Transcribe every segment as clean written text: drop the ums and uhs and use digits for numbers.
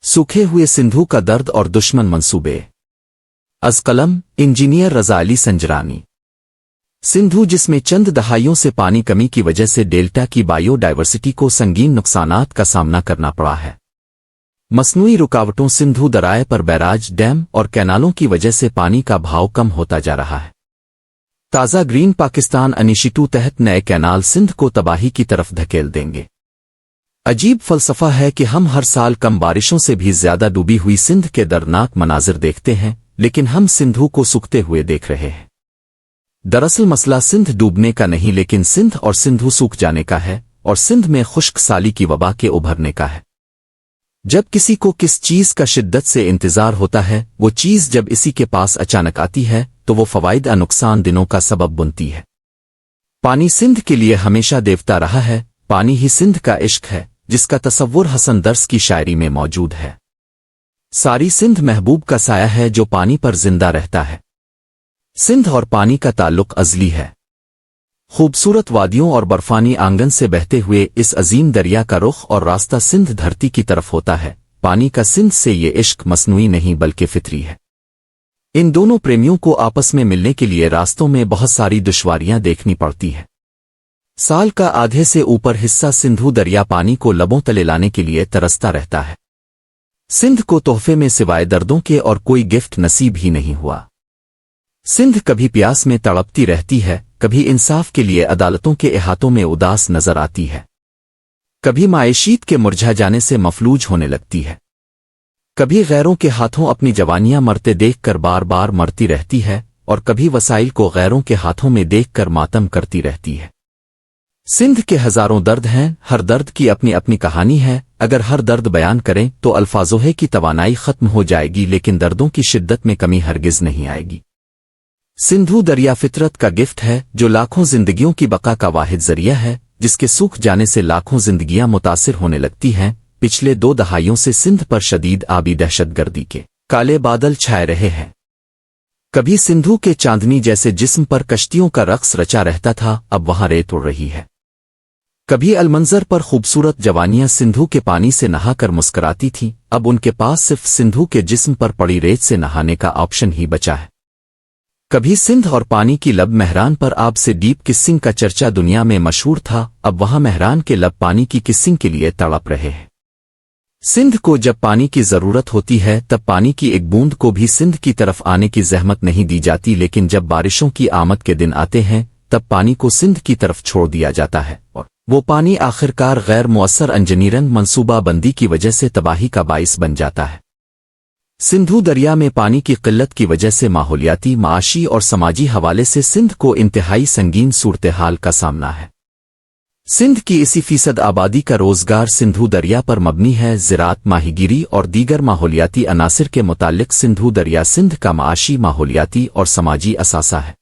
सूखे हुए सिंधु का दर्द और दुश्मन मंसूबे। अज़ कलम इंजीनियर रज़ा अली संजरानी। सिंधु जिसमें चंद दहाइयों से पानी कमी की वजह से डेल्टा की बायोडाइवर्सिटी को संगीन नुकसानात का सामना करना पड़ा है। मसनूई रुकावटों सिंधु दराए पर बैराज डैम और कैनालों की वजह से पानी का भाव कम होता जा रहा है। ताज़ा ग्रीन पाकिस्तान इनिशिएटिव तहत नए कैनाल सिंध को तबाही की तरफ धकेल देंगे। अजीब फलसफा है कि हम हर साल कम बारिशों से भी ज्यादा डूबी हुई सिंध के दर्दनाक मनाजिर देखते हैं, लेकिन हम सिंधु को सूखते हुए देख रहे हैं। दरअसल मसला सिंध डूबने का नहीं लेकिन सिंध और सिंधु सूख जाने का है और सिंध में खुश्क साली की वबा के उभरने का है। जब किसी को किस चीज का शिद्दत से इंतजार होता है, वो चीज जब इसी के पास अचानक आती है तो वो फवाइद और नुकसान दिनों का सबब बनती है। पानी सिंध के लिए हमेशा देवता रहा है। पानी ही सिंध का इश्क है जिसका तसव्वुर हसन दर्स की शायरी में मौजूद है। सारी सिंध महबूब का साया है जो पानी पर जिंदा रहता है। सिंध और पानी का ताल्लुक अज़ली है। खूबसूरत वादियों और बर्फानी आंगन से बहते हुए इस अजीम दरिया का रुख और रास्ता सिंध धरती की तरफ होता है। पानी का सिंध से ये इश्क मसनूई नहीं बल्कि फितरी है। इन दोनों प्रेमियों को आपस में मिलने के लिए रास्तों में बहुत सारी दुश्वारियां देखनी पड़ती है। साल का आधे से ऊपर हिस्सा सिंधु दरिया पानी को लबों तले लाने के लिए तरसता रहता है। सिंध को तोहफे में सिवाय दर्दों के और कोई गिफ्ट नसीब ही नहीं हुआ। सिंध कभी प्यास में तड़पती रहती है, कभी इंसाफ के लिए अदालतों के इहातों में उदास नजर आती है, कभी मायशीत के मुरझा जाने से मफलूज होने लगती है, कभी गैरों के हाथों अपनी जवानियां मरते देखकर बार बार मरती रहती है और कभी वसाइल को गैरों के हाथों में देखकर मातम करती रहती है। सिंध के हजारों दर्द हैं, हर दर्द की अपनी अपनी कहानी है। अगर हर दर्द बयान करें तो अल्फाजों की तवानाई खत्म हो जाएगी, लेकिन दर्दों की शिद्दत में कमी हरगिज नहीं आएगी। सिंधु दरिया फितरत का गिफ्ट है जो लाखों जिंदगियों की बका का वाहिद जरिया है, जिसके सूख जाने से लाखों जिंदगियां मुतासिर होने लगती हैं। पिछले 2 दहाइयों से सिंध पर शदीद आबी दहशतगर्दी के काले बादल छाए रहे हैं। कभी सिंधु के चांदनी जैसे जिस्म पर कश्तियों का रक्स रचा रहता था, अब वहां रेत उड़ रही है। कभी अलमंजर पर खूबसूरत जवानियां सिंधु के पानी से नहाकर मुस्कराती थीं, अब उनके पास सिर्फ सिंधु के जिस्म पर पड़ी रेत से नहाने का ऑप्शन ही बचा है। कभी सिंध और पानी की लब मेहरान पर आब से डीप किसिंग का चर्चा दुनिया में मशहूर था, अब वहां मेहरान के लब पानी की किसिंग के लिए तड़प रहे हैं। सिंध को जब पानी की जरूरत होती है तब पानी की एक बूंद को भी सिंध की तरफ आने की जहमत नहीं दी जाती, लेकिन जब बारिशों की आमद के दिन आते हैं तब पानी को सिंध की तरफ छोड़ दिया जाता है और वो पानी आखिरकार गैर मुअस्सर इंजीनियरिंग मंसूबा बंदी की वजह से तबाही का बाइस बन जाता है। सिंधु दरिया में पानी की किल्लत की वजह से माहौलियाती, माशी और समाजी हवाले से सिंध को इंतहाई संगीन सूरत हाल का सामना है। सिंध की 80% आबादी का रोजगार सिंधु दरिया पर मबनी है। ज़राअत, माहीगीरी और दीगर माहौलियाती अनासिर के मुतालिक सिंधु दरिया सिंध का माशी, माहौलियाती और समाजी असासा है।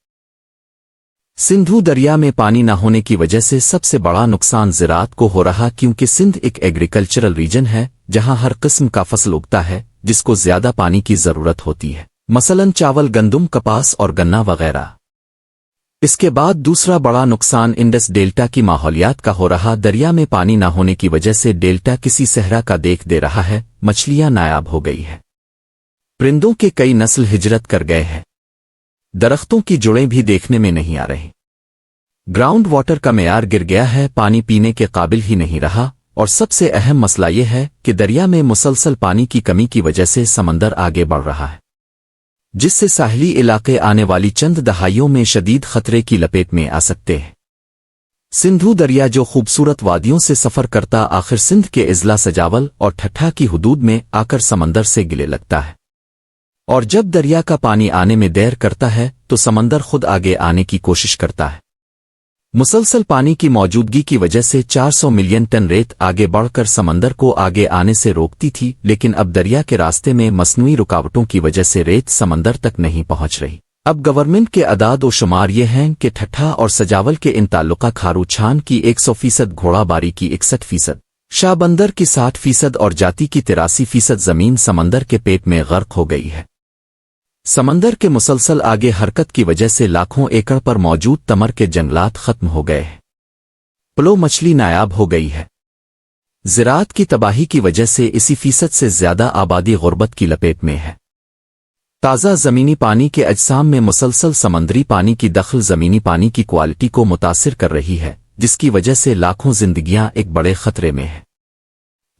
सिंधु दरिया में पानी न होने की वजह से सबसे बड़ा नुकसान ज़राअत को हो रहा, क्योंकि सिंध एक एग्रीकल्चरल रीजन है जहां हर किस्म का फसल उगता है जिसको ज्यादा पानी की जरूरत होती है, मसलन चावल, गंदम, कपास और गन्ना वगैरह। इसके बाद दूसरा बड़ा नुकसान इंडस डेल्टा की माहौलियात का हो रहा। दरिया में पानी न होने की वजह से डेल्टा किसी सहरा का देख दे रहा है। मछलियां नायाब हो गई है, परिंदों के कई नस्ल हिजरत कर गए हैं, दरख्तों की जुड़ें भी देखने में नहीं आ रही, ग्राउंड वाटर का मेयार गिर गया है, पानी पीने के काबिल ही नहीं रहा। और सबसे अहम मसला यह है कि दरिया में मुसलसल पानी की कमी की वजह से समंदर आगे बढ़ रहा है, जिससे साहली इलाके आने वाली चंद दहाइयों में शदीद खतरे की लपेट में आ सकते हैं। सिंधु दरिया जो खूबसूरत वादियों से सफर करता आखिर सिंध के इजला, सजावल और ठट्ठा की हुदूद में आकर समंदर से गिले लगता है, और जब दरिया का पानी आने में देर करता है तो समंदर खुद आगे आने की कोशिश करता है। मुसलसल पानी की मौजूदगी की वजह से 400 मिलियन टन रेत आगे बढ़कर समंदर को आगे आने से रोकती थी, लेकिन अब दरिया के रास्ते में मसनूई रुकावटों की वजह से रेत समंदर तक नहीं पहुंच रही। अब गवर्नमेंट के अदाद और शुमार ये हैं कि ठट्ठा और सजावल के इन ताल्लुका खारू छान की 100%, घोड़ाबारी की 61%, शाहबंदर की 60% और जाति की 83% जमीन समंदर के पेट में गर्क हो गई है। समंदर के मुसलसल आगे हरकत की वजह से लाखों एकड़ पर मौजूद तमर के जंगलात खत्म हो गए हैं, प्लो मछली नायाब हो गई है, زراعت کی تباہی کی وجہ سے 80% سے زیادہ آبادی غربت کی لپیٹ میں ہے۔ تازہ زمینی پانی کے اجسام میں مسلسل سمندری پانی کی دخل زمینی پانی کی کوالٹی کو متاثر کر رہی ہے، جس کی وجہ سے لاکھوں زندگیاں ایک بڑے خطرے میں ہیں۔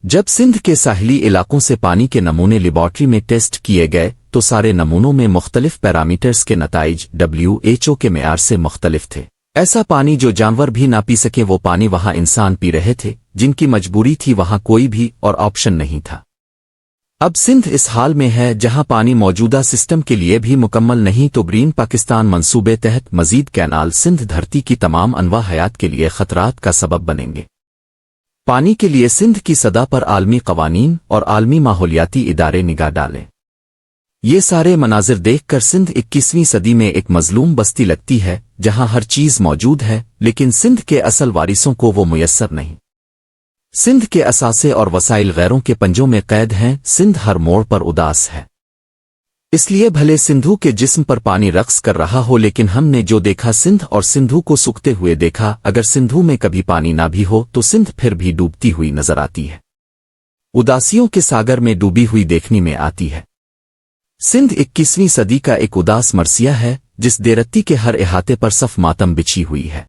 جب سندھ کے ساحلی علاقوں سے پانی کے نمونے لیبارٹری میں ٹیسٹ کیے گئے تو سارے نمونوں میں مختلف پیرامیٹرز کے نتائج WHO کے معیار سے مختلف تھے۔ ایسا پانی جو جانور بھی نہ پی سکیں وہ پانی وہاں انسان پی رہے تھے، جن کی مجبوری تھی، وہاں کوئی بھی اور آپشن نہیں تھا۔ اب سندھ اس حال میں ہے جہاں پانی موجودہ سسٹم کے لیے بھی مکمل نہیں، تو گرین پاکستان منصوبے تحت مزید کینال سندھ دھرتی کی تمام انواع حیات کے لیے خطرات کا سبب بنیں گے۔ پانی کے لیے سندھ کی سطح پر عالمی قوانین اور عالمی ماحولیاتی ادارے نگاہ ڈالیں۔ یہ سارے مناظر دیکھ کر سندھ 21ویں صدی میں ایک مظلوم بستی لگتی ہے جہاں ہر چیز موجود ہے لیکن سندھ کے اصل وارثوں کو وہ میسر نہیں۔ سندھ کے اثاثے اور وسائل غیروں کے پنجوں میں قید ہیں۔ سندھ ہر موڑ پر اداس ہے، اس لیے بھلے سندھو کے جسم پر پانی رقص کر رہا ہو، لیکن ہم نے جو دیکھا سندھ اور سندھو کو سوکھتے ہوئے دیکھا۔ اگر سندھو میں کبھی پانی نہ بھی ہو تو سندھ پھر بھی ڈوبتی ہوئی نظر آتی ہے، اداسیوں کے ساگر میں ڈوبی ہوئی دیکھنے میں آتی ہے۔ سندھ 21ویں صدی کا ایک اداس مرثیہ ہے جس دیرتی کے ہر احاطے پر صف ماتم بچھی ہوئی ہے۔